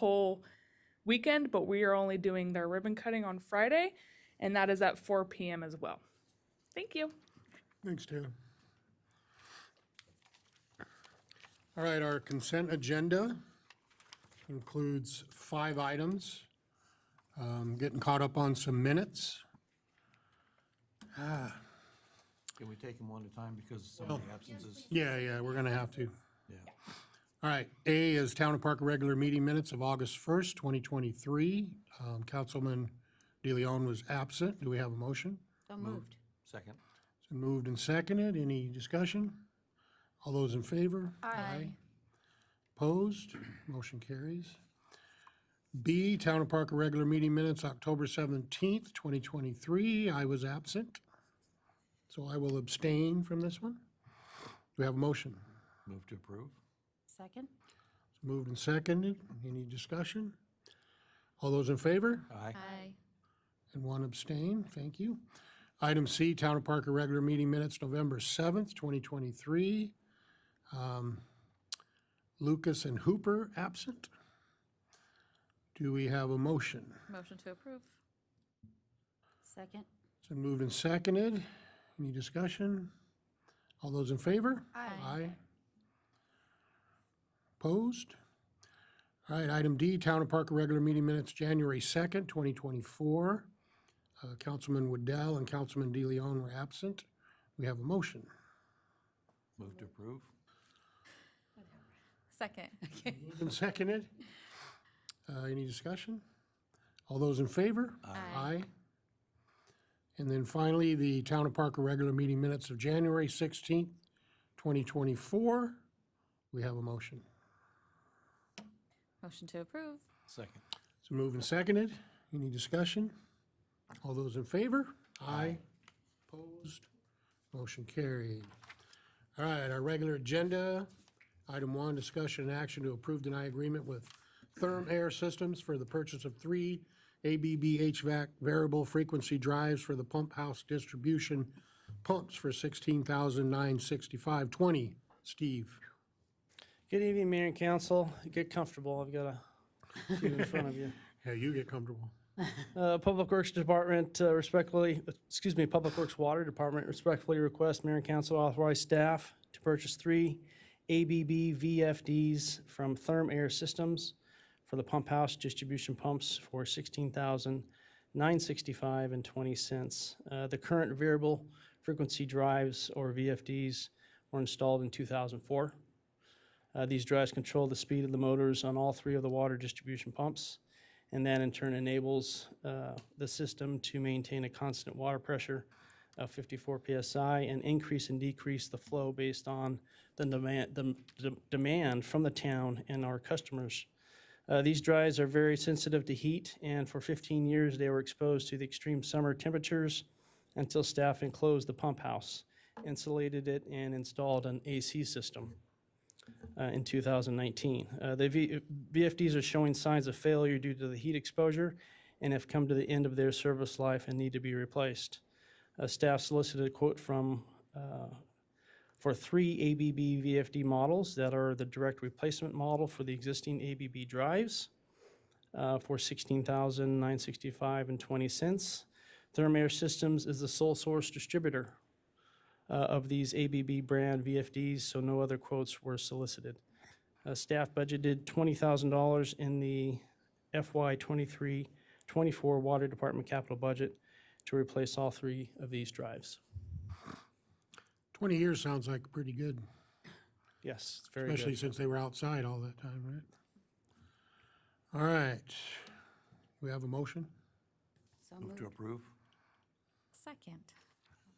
whole weekend, but we are only doing their ribbon cutting on Friday, and that is at 4 p.m. as well. Thank you. Thanks, Taylor. All right, our consent agenda includes 5 items. Getting caught up on some minutes. Can we take them one at a time because some of the absences? Yeah, we're gonna have to. Yeah. All right, A is Town of Parker regular meeting minutes of August 1st, 2023. Councilman DeLeon was absent. Do we have a motion? So moved. Second. It's been moved and seconded. Any discussion? All those in favor? Aye. Opposed? Motion carries. B, Town of Parker regular meeting minutes, October 17th, 2023. I was absent, so I will abstain from this one. Do we have a motion? Move to approve. Second? It's moved and seconded. Any discussion? All those in favor? Aye. Aye. And one abstain. Thank you. Item C, Town of Parker regular meeting minutes, November 7th, 2023. Lucas and Hooper absent. Do we have a motion? Motion to approve. Second? It's been moved and seconded. Any discussion? All those in favor? Aye. Opposed? All right, item D, Town of Parker regular meeting minutes, January 2nd, 2024. Councilman Waddell and Councilman DeLeon were absent. We have a motion. Move to approve. Second. Moved and seconded. Any discussion? All those in favor? Aye. And then finally, the Town of Parker regular meeting minutes of January 16th, 2024. We have a motion. Motion to approve. Second. So moved and seconded. Any discussion? All those in favor? Aye. Opposed? Motion carried. All right, our regular agenda. Item 1, discussion and action to approve deny agreement with Therm Air Systems for the purchase of 3 ABB HVAC variable frequency drives for the pump house distribution pumps for $16,965.20. Steve? Good evening, Mayor and Council. Get comfortable. I've got a few in front of you. Yeah, you get comfortable. Public Works Department Public Works Water Department respectfully request Mayor and Council authorize staff to purchase 3 ABB VFDs from Therm Air Systems for the pump house distribution pumps for $16,965.20. The current variable frequency drives, or VFDs, were installed in 2004. These drives control the speed of the motors on all 3 of the water distribution pumps, and that in turn enables the system to maintain a constant water pressure of 54 psi and increase and decrease the flow based on the demand from the town and our customers. These drives are very sensitive to heat, and for 15 years they were exposed to the extreme summer temperatures until staff enclosed the pump house, insulated it, and installed an AC system in 2019. The VFDs are showing signs of failure due to the heat exposure and have come to the end of their service life and need to be replaced. Staff solicited a quote for 3 ABB VFD models that are the direct replacement model for the existing ABB drives for $16,965.20. Therm Air Systems is the sole source distributor of these ABB brand VFDs, so no other quotes were solicited. Staff budgeted $20,000 in the FY 23-24 Water Department capital budget to replace all 3 of these drives. 20 years sounds like pretty good, Yes, it's very especially good. since they were outside all that time, right? All right. We have a motion. So Move moved. to approve. Second.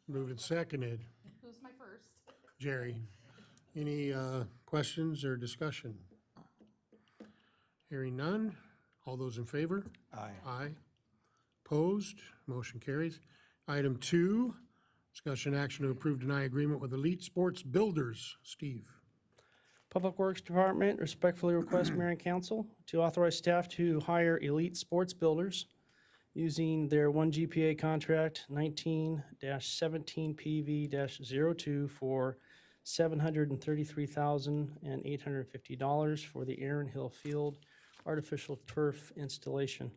Moved and seconded. Who's my first? Jerry, any questions or discussion? Hearing none. All those in favor? Aye. Aye. Opposed? Motion carries. Item 2, discussion action to approve deny agreement with Elite Sports Builders. Steve? Public Works Department respectfully request Mayor and Council to authorize staff to hire Elite Sports Builders using their 1 GPA contract 19-17 PV-02 for $733,850 for the Aaron Hill Field artificial turf installation.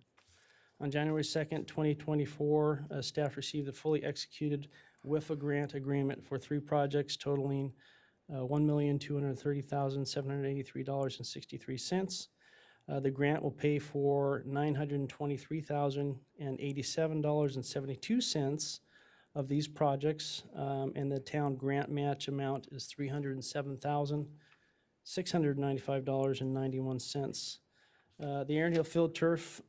On January 2nd, 2024, staff received a fully executed WIFA grant agreement for 3 projects totaling $1,230,783.63. The grant will pay for $923,087.72 of these projects, and the town grant match amount is $307,695.91. The Aaron Hill Field Turf,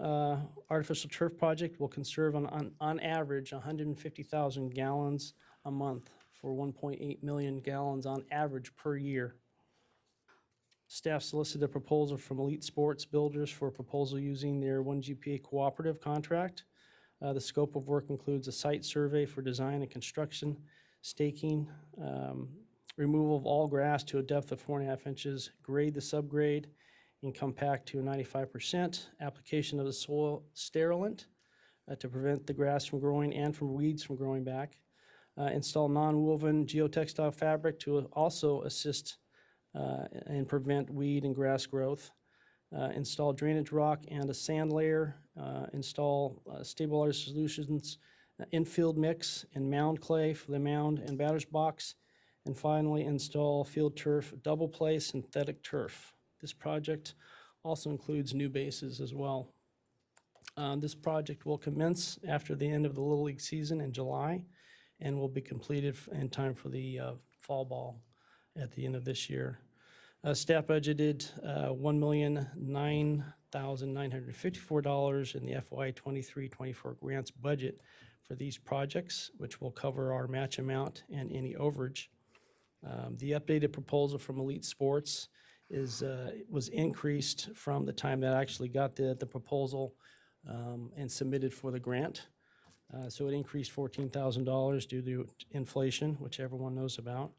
artificial turf project will conserve on average 150,000 gallons a month for 1.8 million gallons on average per year. Staff solicited a proposal from Elite Sports Builders for a proposal using their 1GPA cooperative contract. The scope of work includes a site survey for design and construction, staking, removal of all grass to a depth of 4.5 inches, grade the subgrade, and compact to 95%, application of the soil sterilant to prevent the grass from growing and from weeds from growing back, install non-woven geotextile fabric to also assist and prevent weed and grass growth, install drainage rock and a sand layer, install stabilizer solutions, infield mix and mound clay for the mound and batter's box, and finally install field turf double play synthetic turf. This project also includes new bases as well. This project will commence after the end of the Little League season in July and will be completed in time for the fall ball at the end of this year. Staff budgeted $1,009,954 in the FY 23-24 grants budget for these projects, which will cover our match amount and any overage. The updated proposal from Elite Sports was increased from the time that I actually got the proposal and submitted for the grant. So it increased $14,000 due to inflation, which everyone knows about.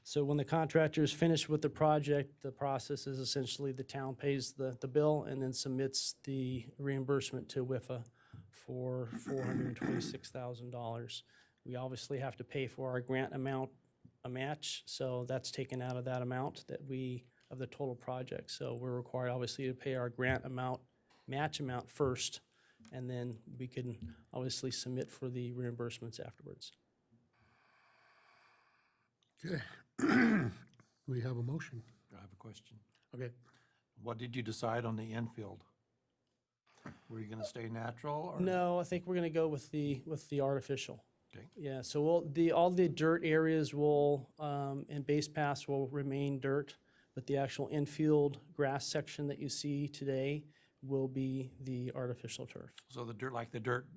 So when the contractor is finished with the project, the process is essentially the town pays the bill and then submits the reimbursement to WIFA for $426,000. We obviously have to pay for our grant amount a match, so that's taken out of that amount of the total project. So we're required obviously to pay our grant amount, match amount first, and then we can obviously submit for the reimbursements afterwards. Okay. We have a motion. I have a question. Okay. What did you decide on the infield? Were you gonna stay natural or? No, I think we're gonna go with the artificial. Okay. Yeah, so all the dirt areas will, and base paths will remain dirt, but the actual infield grass section that you see today will be the artificial turf. So the dirt, like the dirt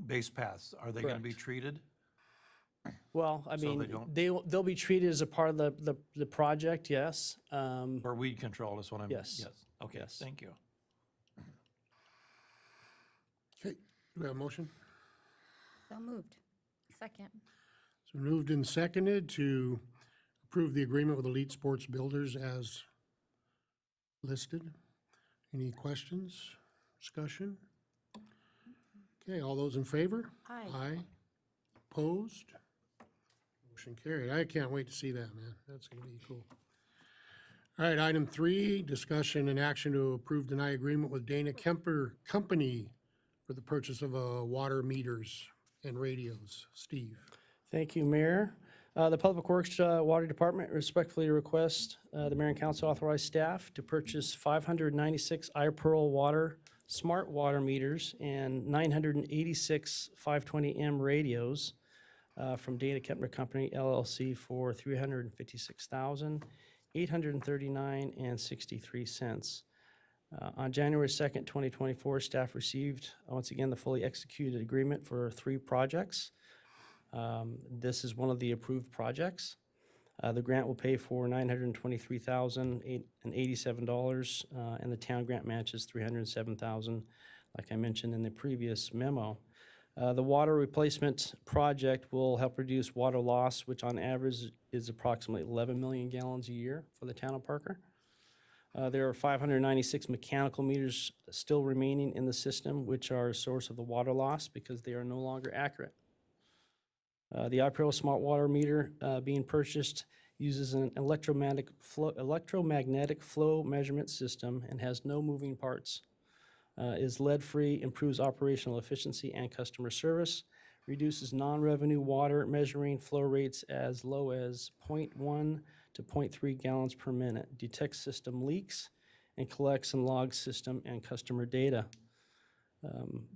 base paths, are they gonna be Correct. treated? Well, I So they mean, don't- they'll be treated as a part of the project, yes. Or weed control is what I'm. Yes. Yes, okay, Yes. thank you. Okay, do we have a motion? So moved. Second. So moved and seconded to approve the agreement with Elite Sports Builders as listed. Any questions, discussion? Okay, all those in favor? Aye. Aye. Opposed? Motion carried. I can't wait to see that, man. That's gonna be cool. All right, item 3, discussion and action to approve deny agreement with Dana Kemper Company for the purchase of water meters and radios. Steve? Thank you, Mayor. The Public Works Water Department respectfully request the Mayor and Council authorize staff to purchase 596 iPearl water, smart water meters, and 986 520M radios from Dana Kemper Company LLC for $356,839.63. On January 2nd, 2024, staff received, once again, the fully executed agreement for 3 projects. This is one of the approved projects. The grant will pay for $923,087, and the town grant match is $307,000, like I mentioned in the previous memo. The water replacement project will help reduce water loss, which on average is approximately 11 million gallons a year for the town of Parker. There are 596 mechanical meters still remaining in the system, which are a source of the water loss because they are no longer accurate. The iPearl Smart Water Meter being purchased uses an electromagnetic flow measurement system and has no moving parts. Is lead-free, improves operational efficiency and customer service, reduces non-revenue water measuring flow rates as low as 0.1 to 0.3 gallons per minute, detects system leaks, and collects and logs system and customer data.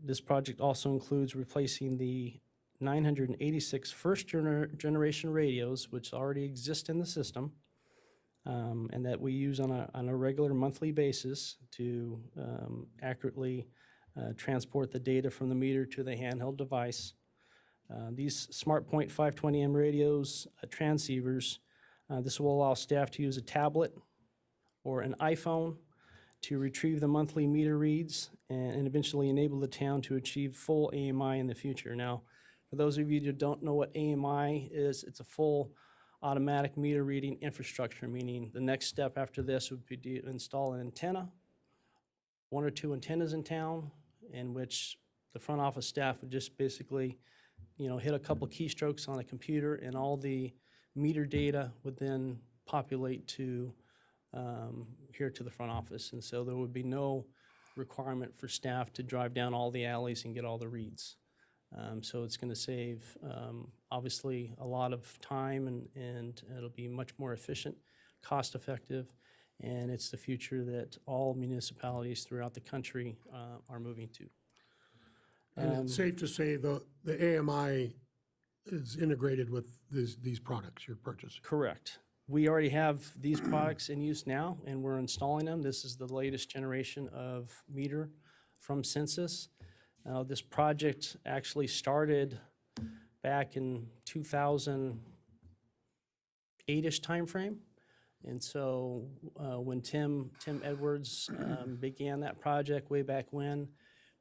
This project also includes replacing the 986 first-generation radios, which already exist in the system, and that we use on a regular monthly basis to accurately transport the data from the meter to the handheld device. These SmartPoint 520M radios, transceivers, this will allow staff to use a tablet or an iPhone to retrieve the monthly meter reads and eventually enable the town to achieve full AMI in the future. Now, for those of you who don't know what AMI is, it's a full automatic meter reading infrastructure, meaning the next step after this would be to install an antenna, 1 or 2 antennas in town, in which the front office staff would just basically, hit a couple keystrokes on a computer, and all the meter data would then populate to here to the front office. And so there would be no requirement for staff to drive down all the alleys and get all the reads. So it's going to save, obviously, a lot of time, and it'll be much more efficient, cost-effective, and it's the future that all municipalities throughout the country are moving to. And it's safe to say the AMI is integrated with these products you're purchasing. Correct. We already have these products in use now, and we're installing them. This is the latest generation of meter from Sensus. This project actually started back in 2008-ish timeframe. And so when Tim Edwards began that project way back when,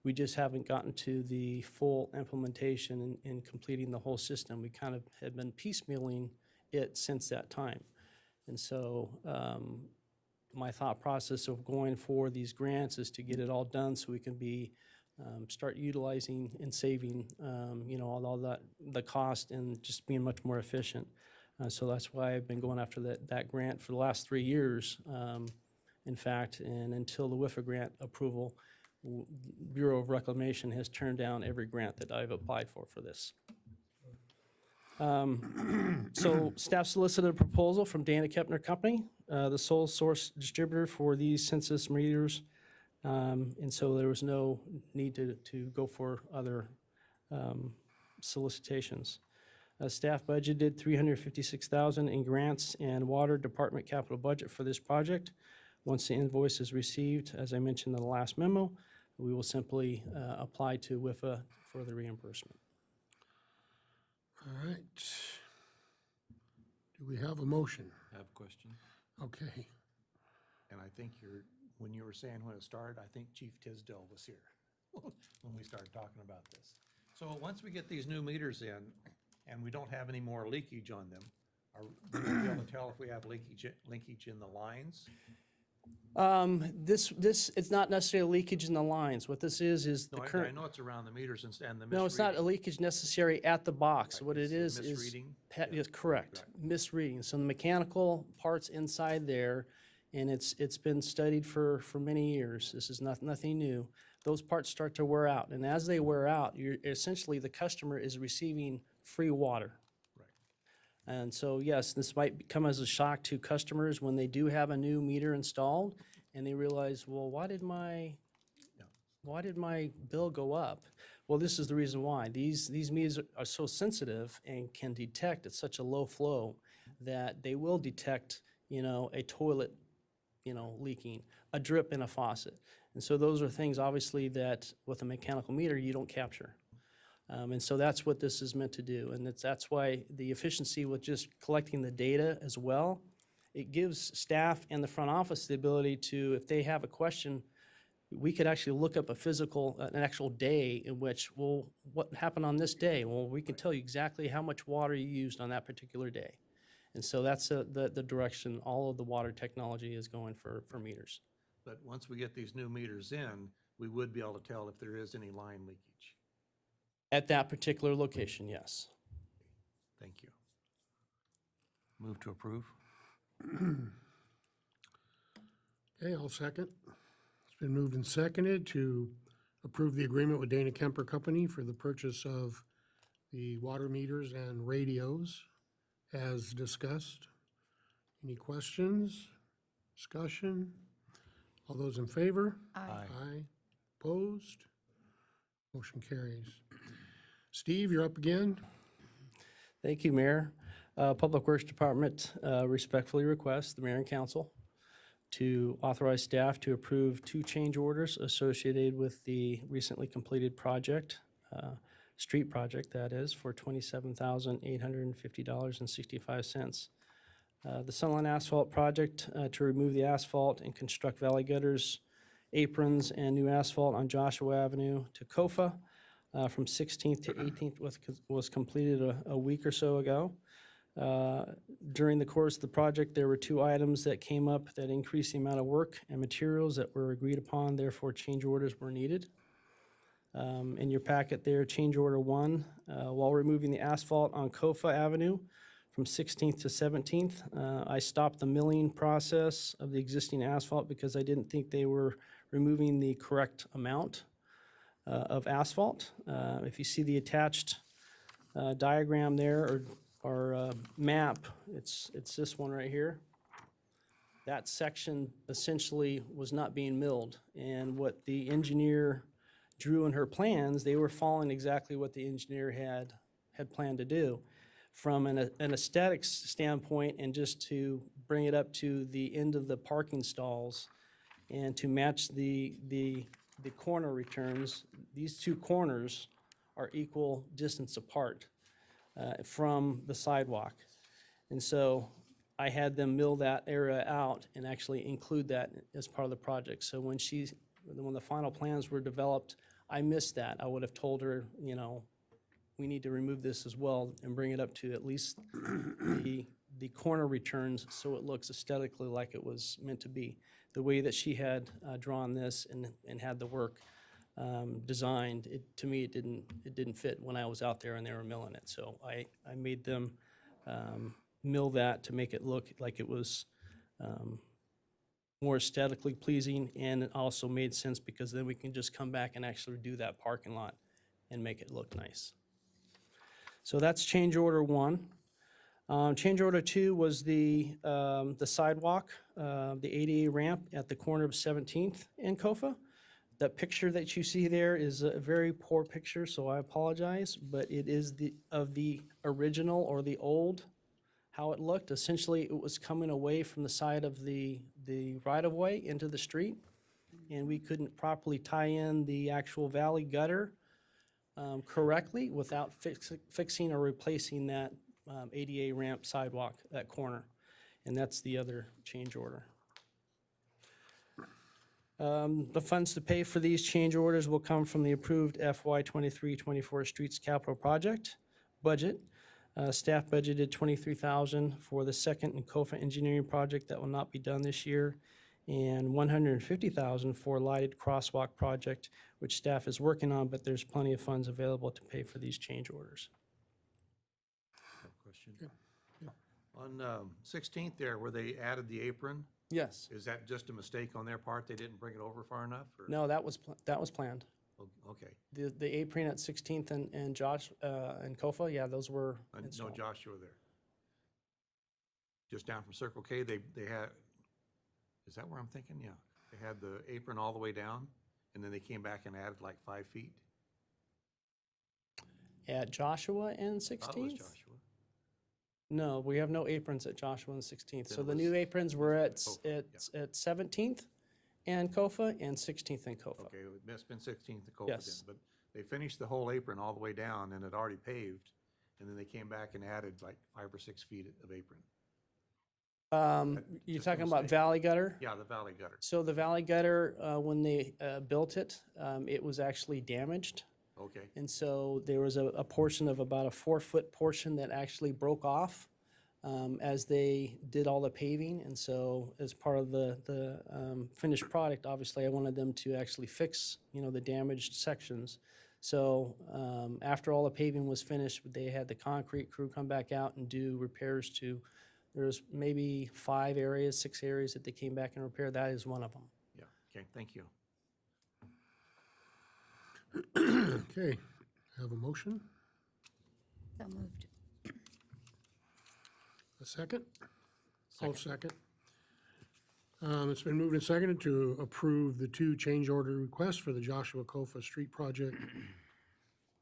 we just haven't gotten to the full implementation and completing the whole system. We kind of had been piecemealing it since that time. And so my thought process of going for these grants is to get it all done so we can be start utilizing and saving, all the cost and just being much more efficient. So that's why I've been going after that grant for the last 3 years, in fact, and until the WIFA grant approval, Bureau of Reclamation has turned down every grant that I've applied for this. So staff solicited a proposal from Dana Kepner Company, the sole source distributor for these Sensus meters. And so there was no need to go for other solicitations. Staff budgeted $356,000 in grants and water department capital budget for this project. Once the invoice is received, as I mentioned in the last memo, we will simply apply to WIFA for the reimbursement. All right. Do we have a motion? I have a question, Okay. and I think when you were saying when it started, I think Chief Tisdale was here when we started talking about this. So once we get these new meters in and we don't have any more leakage on them, are we gonna be able to tell if we have leakage in the lines? This it's not necessarily leakage in the lines. What this is the No, I current. know it's around the meters and the misreading. No, it's not a leakage necessary at the box. Right, What it it's is misreading? yes, correct, misreading. So the mechanical parts inside there, and it's been studied for many years. This is nothing new. Those parts start to wear out, and as they wear out, essentially the customer is receiving free water. Right. And so, yes, this might come as a shock to customers when they do have a new meter installed and they realize, well, why did my bill go up? Well, this is the reason why. These meters are so sensitive and can detect at such a low flow that they will detect, a toilet, leaking, a drip in a faucet. And so those are things, obviously, that with a mechanical meter, you don't capture. And so that's what this is meant to do. And that's why the efficiency with just collecting the data as well, it gives staff and the front office the ability to, if they have a question, we could actually look up an actual day in which, well, what happened on this day? Well, we can tell you exactly how much water you used on that particular day. And so that's the direction all of the water technology is going for meters. But once we get these new meters in, we would be able to tell if there is any line leakage. At that particular location, yes. Thank you. Move to approve. Okay, I'll second. It's been moved and seconded to approve the agreement with Dana Kemper Company for the purchase of the water meters and radios as discussed. Any questions, discussion? All those in favor? Aye. Aye. Opposed? Motion carries. Steve, you're up again. Thank you, Mayor. Public Works Department respectfully requests the mayor and council to authorize staff to approve 2 change orders associated with the recently completed project, street project that is, for $27,850.65. The Sunline Asphalt Project to remove the asphalt and construct valley gutters, aprons, and new asphalt on Joshua Avenue to Kofa from 16th to 18th was completed a week or so ago. During the course of the project, there were 2 items that came up that increased the amount of work and materials that were agreed upon, therefore change orders were needed. In your packet there, change order 1, while removing the asphalt on Kofa Avenue from 16th to 17th, I stopped the milling process of the existing asphalt because I didn't think they were removing the correct amount of asphalt. If you see the attached diagram there or map, it's this one right here. That section essentially was not being milled, and what the engineer drew in her plans, they were following exactly what the engineer had planned to do. From an aesthetics standpoint, and just to bring it up to the end of the parking stalls and to match the corner returns, these 2 corners are equal distance apart from the sidewalk. And so I had them mill that area out and actually include that as part of the project. So when the final plans were developed, I missed that. I would have told her, you know, we need to remove this as well and bring it up to at least the corner returns so it looks aesthetically like it was meant to be. The way that she had drawn this and had the work designed, to me, it didn't fit when I was out there and they were milling it. So I made them mill that to make it look like it was more aesthetically pleasing, and it also made sense because then we can just come back and actually do that parking lot and make it look nice. So that's change order 1. Change order 2 was the sidewalk, the ADA ramp at the corner of 17th and Kofa. That picture that you see there is a very poor picture, so I apologize, but it is of the original or the old, how it looked. Essentially, it was coming away from the side of the right-of-way into the street, and we couldn't properly tie in the actual valley gutter correctly without fixing or replacing that ADA ramp sidewalk, that corner. And that's the other change order. The funds to pay for these change orders will come from the approved FY 23-24 Streets Capital Project budget. Staff budgeted $23,000 for the second and Kofa engineering project that will not be done this year, and $150,000 for lighted crosswalk project, which staff is working on, but there's plenty of funds available to pay for these change orders. Question. On 16th there, where they added the apron, Yes. is that just a mistake on their part? They didn't bring it over far enough? Or? No, that was planned. Okay. The apron at 16th and Josh and Kofa, yeah, those were No installed. Joshua there. Just down from Circle K, they had, is that where I'm thinking? Yeah. They had the apron all the way down, and then they came back and added like 5 feet. At Joshua and I thought it 16th? was Joshua. No, we have no aprons at Joshua and 16th. So Then it the new was aprons were at Kofa, at 17th and Kofa and 16th and Kofa. Okay, it must have been 16th to Colton then, Yes. but they finished the whole apron all the way down and it already paved, and then they came back and added like 5 or 6 feet of apron. You're just a talking about mistake. valley gutter? Yeah, the valley gutter. So the valley gutter, when they built it, it was actually damaged. Okay, And so there was a portion of about a 4-foot portion that actually broke off as they did all the paving. And so as part of the finished product, obviously I wanted them to actually fix, the damaged sections. So after all the paving was finished, they had the concrete crew come back out and do repairs to There's maybe 5 areas, 6 areas that they came back and repaired. That is one of them. Yeah, okay, thank you. Okay, have a motion, So moved. a second? I'll second. It's been moved and seconded to approve the 2 change order requests for the Joshua Kofa Street project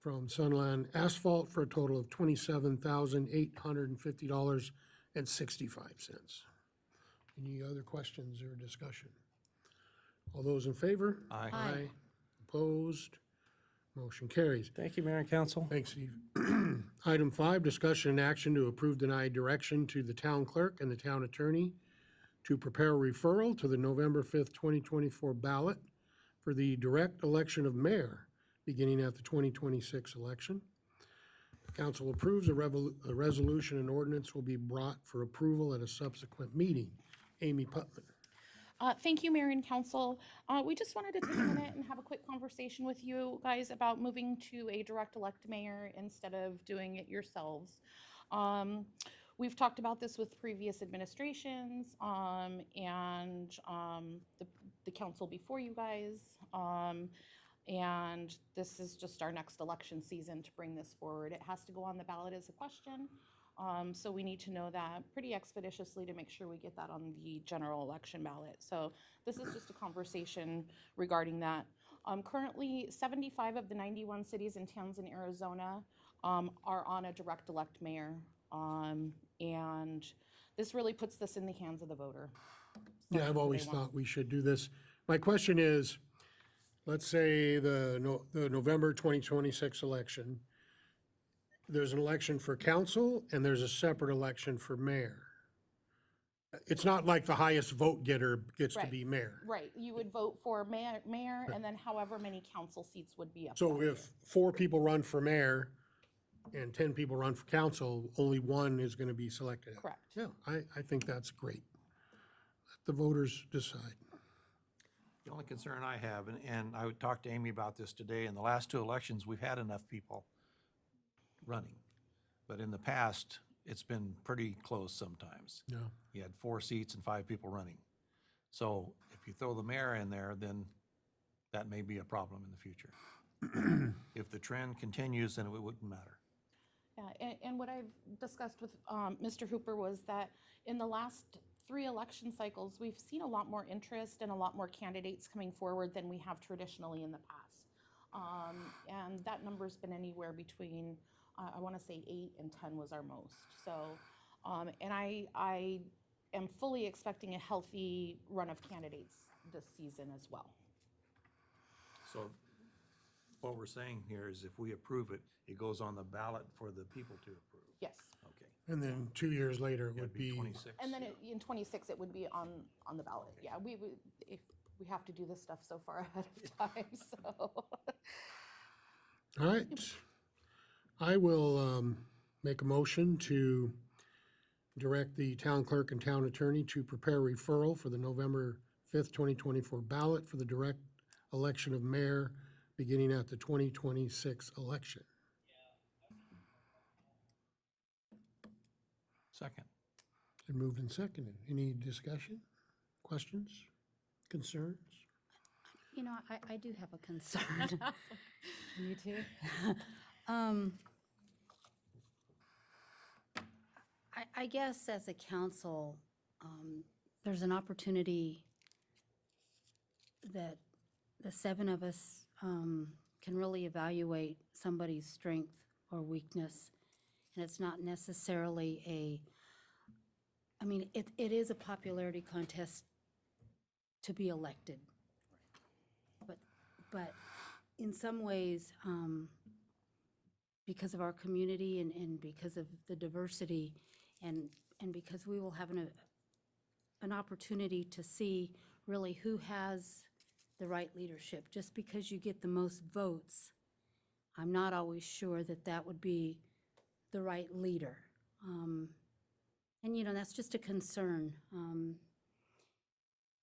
from Sunland Asphalt for a total of $27,850.65. Any other questions or discussion? All those in favor? Aye. Aye. Opposed? Motion carries. Thank you, Mayor and Council. Thanks, Steve. Item 5, discussion and action to approve deny direction to the town clerk and the town attorney to prepare a referral to the November 5th, 2024 ballot for the direct election of mayor beginning at the 2026 election. The council approves a resolution and ordinance will be brought for approval at a subsequent meeting. Amy Putman. Thank you, Mayor and Council. We just wanted to take a minute and have a quick conversation with you guys about moving to a direct elect mayor instead of doing it yourselves. We've talked about this with previous administrations and the council before you guys. And this is just our next election season to bring this forward. It has to go on the ballot as a question. So we need to know that pretty expeditiously to make sure we get that on the general election ballot. So this is just a conversation regarding that. Currently, 75 of the 91 cities and towns in Arizona are on a direct elect mayor. And this really puts this in the hands of the voter. Yeah, I've Whatever always they want. thought we should do this. My question is, let's say the November 2026 election, there's an election for council and there's a separate election for mayor. It's not like the highest vote getter gets to Right. be mayor. Right, you would vote for mayor and then however many council seats would be up. So that year. if 4 people run for mayor and 10 people run for council, only 1 is going to be selected. Correct. Yeah, I think that's great. Let the voters decide. The only concern I have, and I would talk to Amy about this today, in the last 2 elections, we've had enough people running. But in the past, it's been pretty close sometimes. Yeah. You had 4 seats and 5 people running. So if you throw the mayor in there, then that may be a problem in the future. If the trend continues, then it wouldn't matter. Yeah, and what I've discussed with Mr. Hooper was that in the last 3 election cycles, we've seen a lot more interest and a lot more candidates coming forward than we have traditionally in the past. And that number's been anywhere between, I want to say 8 and 10 was our most. So, and I am fully expecting a healthy run of candidates this season as well. So what we're saying here is if we approve it, it goes on the ballot for the people to approve. Yes. Okay. And then 2 years later, it It'd would be be, 26. And then in 26, it would be on the ballot. Yeah, if we have to do this stuff so far ahead of time, so. all right. I will make a motion to direct the town clerk and town attorney to prepare referral for the November 5th, 2024 ballot for the direct election of mayor beginning at the 2026 election. Second. And moved and seconded. Any discussion, questions, concerns? You know, I do have a concern. You too? I guess as a council, there's an opportunity that the 7 of us can really evaluate somebody's strength or weakness. And it's not necessarily I mean, it is a popularity contest to be elected. But in some ways, because of our community and because of the diversity and because we will have an opportunity to see really who has the right leadership. Just because you get the most votes, I'm not always sure that that would be the right leader. And, you know, that's just a concern.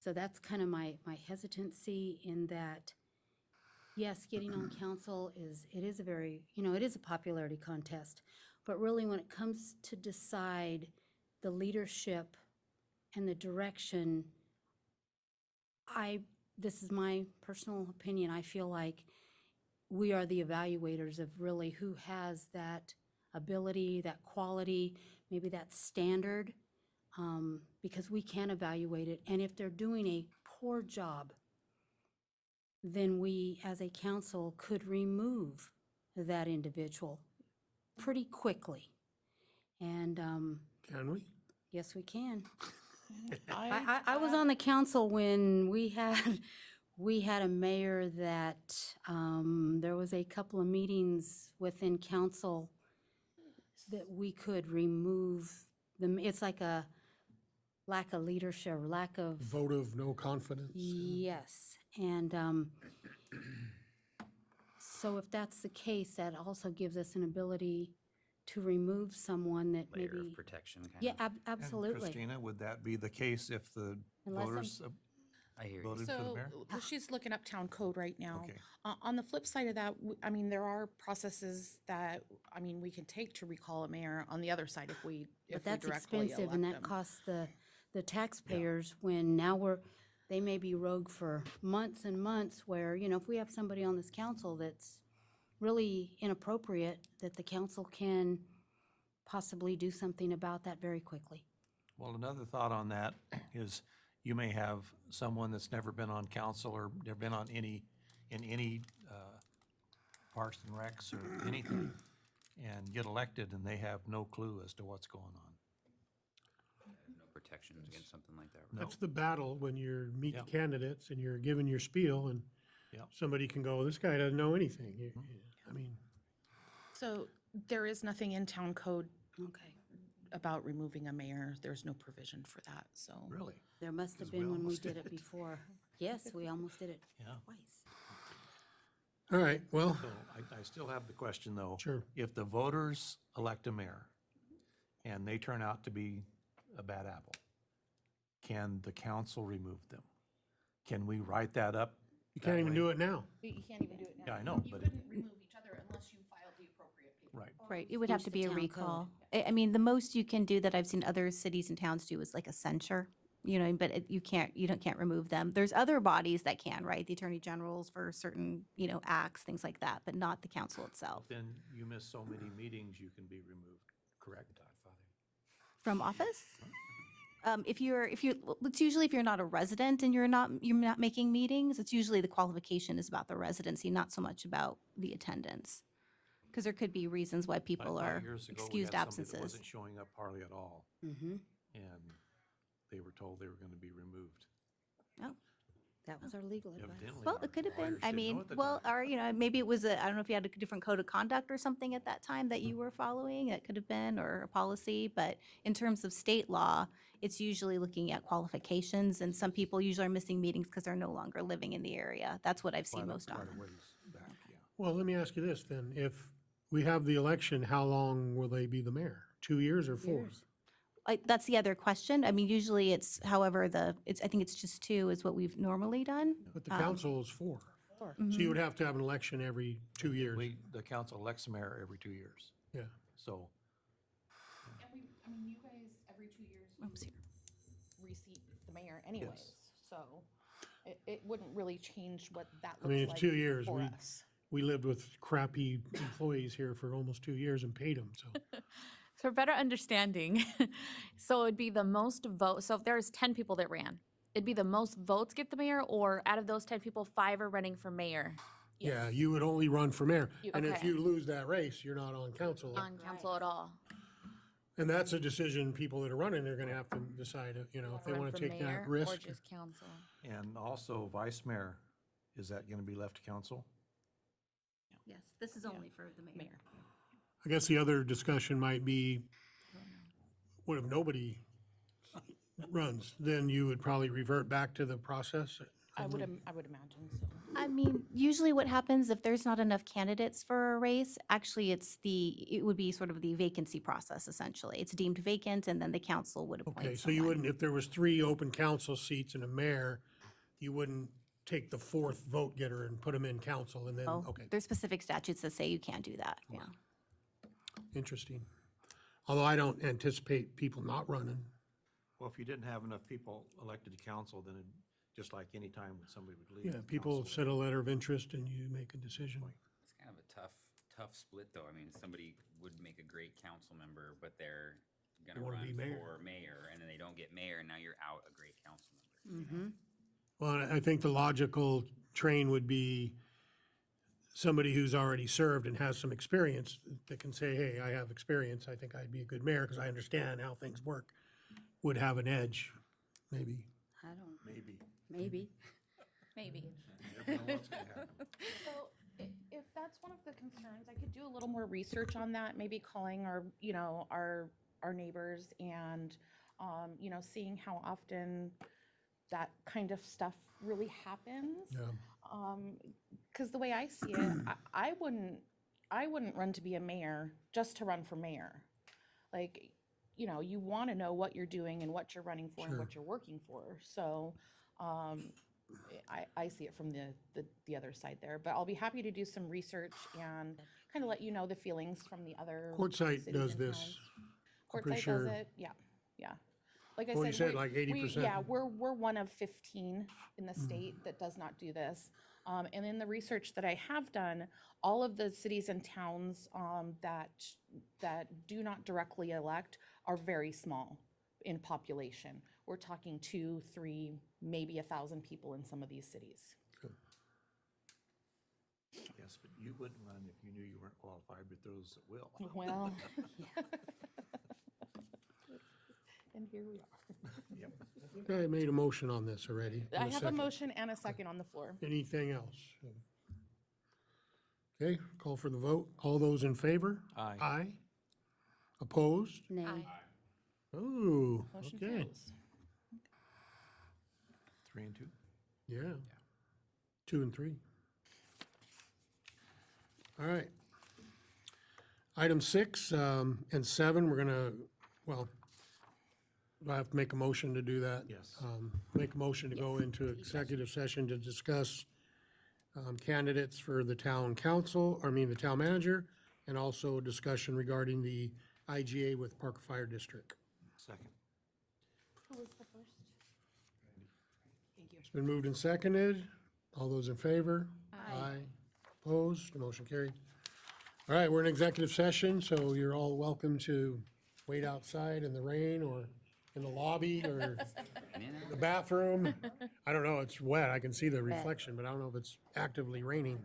So that's kind of my hesitancy in that, yes, getting on council it is a very, you know, it is a popularity contest. But really, when it comes to decide the leadership and the direction, this is my personal opinion, I feel like we are the evaluators of really who has that ability, that quality, maybe that standard, because we can evaluate it. And if they're doing a poor job, then we, as a council, could remove that individual pretty quickly. And Can we? yes, we can. I was on the council when we had a mayor that, there was a couple of meetings within council that we could remove them. It's like a lack of leadership, or lack of, Vote of no confidence? yes. And so if that's the case, that also gives us an ability to remove someone that Layer maybe. of protection, kind Yeah, of. And absolutely. Christina, would that be the case if the Unless some- voters I hear you. voted for the So mayor? she's looking up town code right now. Okay. On the flip side of that, I mean, there are processes that, I mean, we can take to recall a mayor on the other side if we But that's directly expensive, and that elect them. costs the taxpayers when now they may be rogue for months and months, where, if we have somebody on this council that's really inappropriate, that the council can possibly do something about that very quickly. Well, another thought on that is you may have someone that's never been on council or never been on in any Parks and Recs or anything, and get elected and they have no clue as to what's going on. No protections against something like that. No. That's the battle when you're meet the Yep. candidates and you're giving your spiel, and Yep. somebody can go, this guy doesn't know anything. I mean, So there is nothing in town code Okay. about removing a mayor. There's no provision for that, so. Really? There must have 'Cause we been when we almost did did it it. before. Yes, we almost did it Yeah. twice. all right, well, So I still have the question, though. Sure. If the voters elect a mayor and they turn out to be a bad apple, can the council remove them? Can we write that up? you can't even do it now. You can't even do it now. Yeah, I know, You but couldn't remove each other unless you filed the appropriate paperwork. Right. Right, it would have Change to the be a town recall. I mean, the most you can do that I've seen other cities and towns do is like a censure, but you can't remove them. There's other bodies that can, right? The attorney generals for certain, acts, things like that, but not the council itself. Then you miss so many meetings, you can be removed, correct? From office? It's usually if you're not a resident and you're not making meetings, it's usually the qualification is about the residency, not so much about the attendance. Because there could be reasons why I people thought are years ago we excused had somebody that absences. wasn't showing up hardly at all, Mm-hmm. and they were told they were going to be removed. Oh. That was our legal advice. Evidently, Well, our it could have been, lawyers I didn't know mean, at the well, time. or, maybe it was I don't know if you had a different code of conduct or something at that time that you were following, it could have been, or a policy, but in terms of state law, it's usually looking at qualifications, and some people usually are missing meetings because they're no longer living in the area. That's what I've seen most Quite a often. ways back, yeah. Well, let me ask you this then. If we have the election, how long will they be the mayor? 2 years or 4? Years. That's the other question. I mean, usually it's, however, I think it's just 2 is what we've normally done. But the council is 4. So you would have to have an election every 2 years. The council elects a mayor every 2 years, Yeah. so. And you guys, every 2 years, Oops, here. reseat the mayor anyways, so it wouldn't really change what that I mean, looks it's like 2 years. for us. We lived with crappy employees here for almost 2 years and paid them, so. For better understanding, so it'd be the most vote, so if there's 10 people that ran, it'd be the most votes get the mayor, or out of those 10 people, 5 are running for mayor Yeah, you would only run for mayor. And if Okay. you lose that race, you're not on council. on council at all? And that's a decision people that are running are gonna have to decide, if they Run wanna for take mayor that Or risk. just council? And also vice mayor, is that going to be left to council? Yes, this is only for the mayor. I guess the other discussion might be, what if nobody runs? Then you would probably revert back to the process. I would imagine so. I mean, usually what happens if there's not enough candidates for a race, actually it would be sort of the vacancy process essentially. It's deemed vacant and then the council would appoint Okay, so you someone. wouldn't, if there was 3 open council seats and a mayor, you wouldn't take the 4th vote getter and put them in council and then, Oh, okay, there's specific statutes that say you can't do that, yeah. interesting. Although I don't anticipate people not running. Well, if you didn't have enough people elected to council, then just like any time when somebody would leave. Yeah, people council, send a letter of interest and you make a decision. It's kind of a tough split, though. I mean, somebody would make a great council member, but they're gonna They wanna run be mayor. for mayor, and then they don't get mayor, and now you're out a great council member. you know? Well, I think the logical train would be somebody who's already served and has some experience that can say, hey, I have experience, I think I'd be a good mayor because I understand how things work, would have an edge, maybe. I don't, Maybe. maybe. Maybe. You never know what's gonna happen. So if that's one of the concerns, I could do a little more research on that, maybe calling our, our neighbors and, seeing how often that kind of stuff really happens. Yeah. Because the way I see it, I wouldn't run to be a mayor just to run for mayor. Like, you want to know what you're doing and what you're running for and what you're working for. So I see it from the other side there. But I'll be happy to do some research and kind of let you know the feelings from the other Quartzsite cities does and this. towns. I'm pretty Quartzsite sure. does it, yeah. Like I Well, you said, said like 80%? yeah, we're one of 15 in the state that does not do this. And in the research that I have done, all of the cities and towns that do not directly elect are very small in population. We're talking 2, 3, maybe 1,000 people in some of these cities. Yes, but you wouldn't run if you knew you weren't qualified, but those that will. Well, and here we are. Yep. I made a motion on this already. I In have a second. motion and a second on the floor. Anything else? Okay, call for the vote. All those in favor? Aye. Aye. Opposed? Nay. Ooh, Motion okay. fails. 3 and 2. Yeah. 2 and 3. All right. Item 6 and 7, we're gonna, well, do I have to make a motion to do that? Yes. Make a motion to go into executive session to discuss candidates for the town council, the town manager, and also a discussion regarding the IGA with Parker Fire District. Second. Who was the first? Thank you. It's been moved and seconded. All those in favor? Aye. Opposed? Motion carried. All right, we're in executive session, so you're all welcome to wait outside in the rain or in the lobby or the bathroom. I don't know, it's wet. I can see the reflection, but I don't know if it's actively raining.